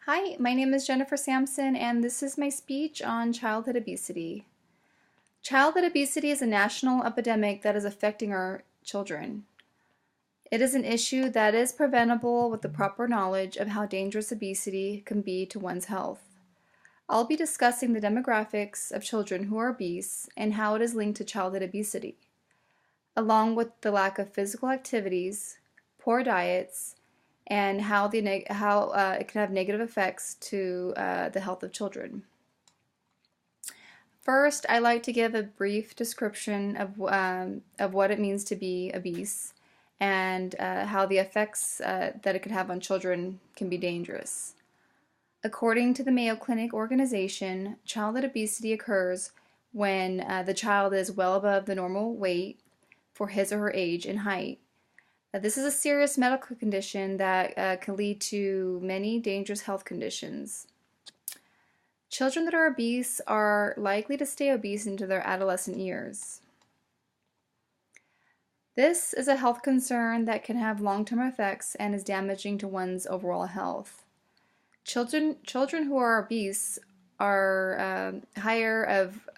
Hi, my name is Jennifer Sampson, and this is my speech on childhood obesity. Childhood obesity is a national epidemic that is affecting our children. It is an issue that is preventable with the proper knowledge of how dangerous obesity can be to one's health. I'll be discussing the demographics of children who are obese and how it is linked to childhood obesity, along with the lack of physical activities, poor diets, and how it can have negative effects to the health of children. First, I like to give a brief description of what it means to be obese and how the effects that it could have on children can be dangerous. According to the Mayo Clinic organization, childhood obesity occurs when the child is well above the normal weight for his or her age and height. This is a serious medical condition that can lead to many dangerous health conditions. Children that are obese are likely to stay obese into their adolescent years. This is a health concern that can have long-term effects and is damaging to one's overall health. Children who are obese are higher of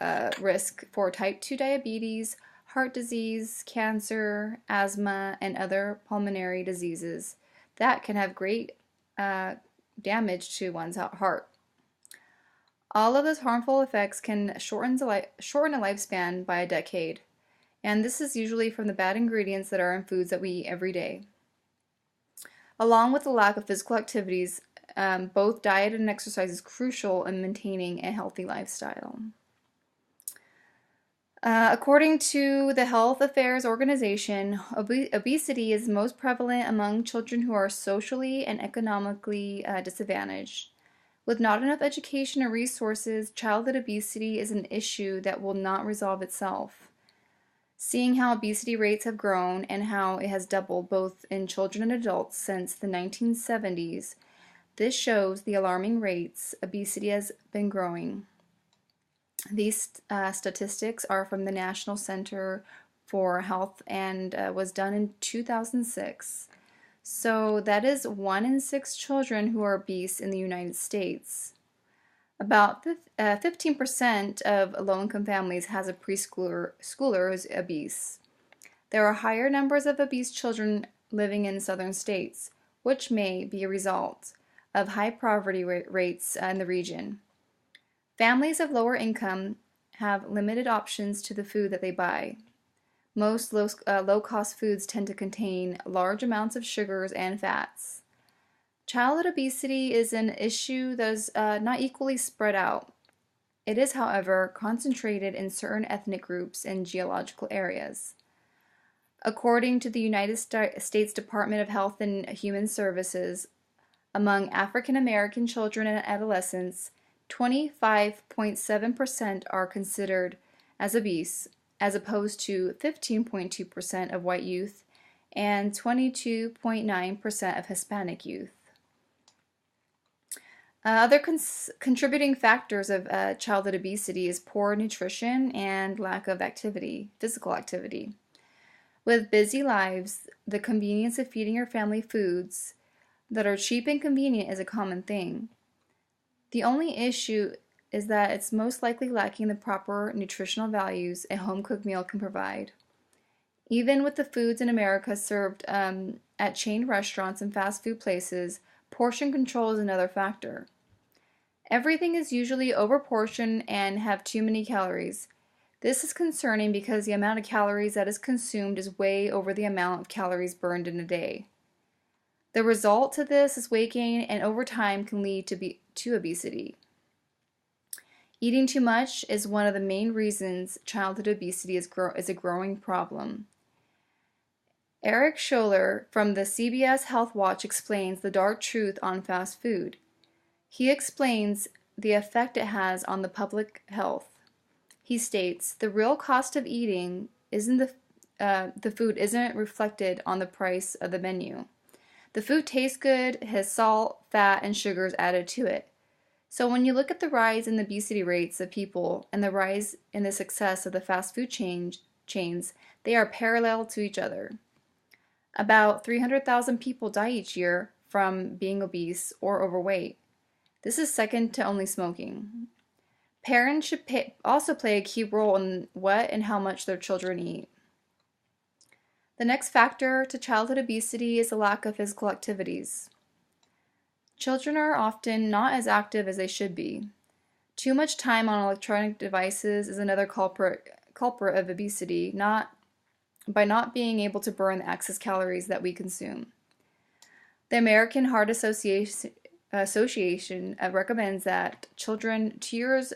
risk for type 2 diabetes, heart disease, cancer, asthma, and other pulmonary diseases that can have great damage to one's heart. All of those harmful effects can shorten a lifespan by a decade, and this is usually from the bad ingredients that are in foods that we eat every day. Along with the lack of physical activities, both diet and exercise is crucial in maintaining a healthy lifestyle. According to the Health Affairs Organization, obesity is most prevalent among children who are socially and economically disadvantaged. With not enough education or resources, childhood obesity is an issue that will not resolve itself. Seeing how obesity rates have grown and how it has doubled both in children and adults since the 1970s, this shows the alarming rates obesity has been growing. These statistics are from the National Center for Health and was done in 2006. So that is 1 in 6 children who are obese in the United States. About 15% of low-income families has a preschooler who's obese. There are higher numbers of obese children living in southern states, which may be a result of high poverty rates in the region. Families of lower income have limited options to the food that they buy. Most low-cost foods tend to contain large amounts of sugars and fats. Childhood obesity is an issue that is not equally spread out. It is, however, concentrated in certain ethnic groups and geological areas. According to the United States Department of Health and Human Services, among African American children and adolescents, 25.7% are considered as obese, as opposed to 15.2% of white youth and 22.9% of Hispanic youth. Other contributing factors of childhood obesity is poor nutrition and lack of physical activity. With busy lives, the convenience of feeding your family foods that are cheap and convenient is a common thing. The only issue is that it's most likely lacking the proper nutritional values a home-cooked meal can provide. Even with the foods in America served at chain restaurants and fast food places, portion control is another factor. Everything is usually overportioned and have too many calories. This is concerning because the amount of calories that is consumed is way over the amount of calories burned in a day. The result to this is weight gain, and over time can lead to obesity. Eating too much is one of the main reasons childhood obesity is a growing problem. Eric Scholler from the CBS Health Watch explains the dark truth on fast food. He explains the effect it has on the public health. He states, the real cost of eating isn't the food isn't reflected on the price of the menu. The food tastes good, has salt, fat, and sugars added to it. So when you look at the rise in the obesity rates of people and the rise in the success of the fast food chains, they are parallel to each other. About 300,000 people die each year from being obese or overweight. This is second to only smoking. Parents should also play a key role in what and how much their children eat. The next factor to childhood obesity is a lack of physical activities. Children are often not as active as they should be. Too much time on electronic devices is another culprit of obesity, by not being able to burn the excess calories that we consume. The American Heart Association recommends that children 2 years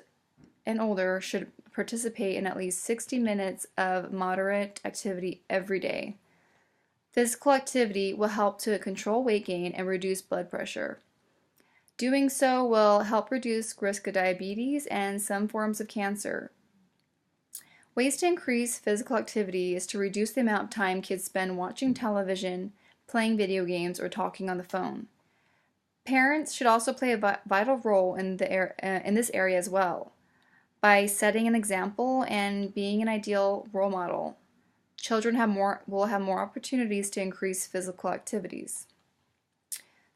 and older should participate in at least 60 minutes of moderate activity every day. Physical activity will help to control weight gain and reduce blood pressure. Doing so will help reduce risk of diabetes and some forms of cancer. Ways to increase physical activity is to reduce the amount of time kids spend watching television, playing video games, or talking on the phone. Parents should also play a vital role in this area as well. By setting an example and being an ideal role model, children will have more opportunities to increase physical activities.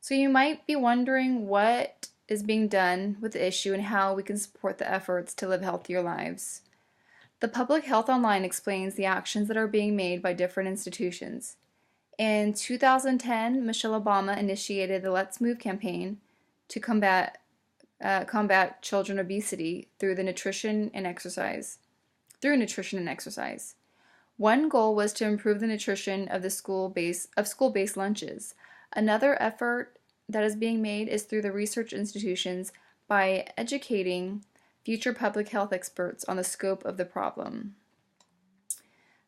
So you might be wondering what is being done with the issue and how we can support the efforts to live healthier lives. The Public Health Online explains the actions that are being made by different institutions. In 2010, Michelle Obama initiated the Let's Move campaign to combat children obesity through nutrition and exercise. One goal was to improve the nutrition of school-based lunches. Another effort that is being made is through the research institutions by educating future public health experts on the scope of the problem.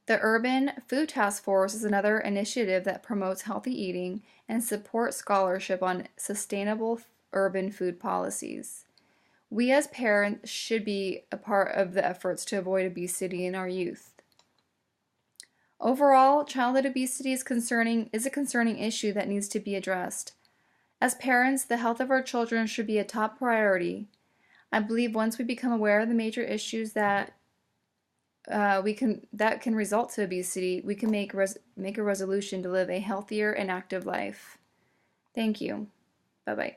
The Urban Food Task Force is another initiative that promotes healthy eating and supports scholarship on sustainable urban food policies. We as parents should be a part of the efforts to avoid obesity in our youth. Overall, childhood obesity is a concerning issue that needs to be addressed. As parents, the health of our children should be a top priority. I believe once we become aware of the major issues that can result to obesity, we can make a resolution to live a healthier and active life. Thank you. Bye-bye.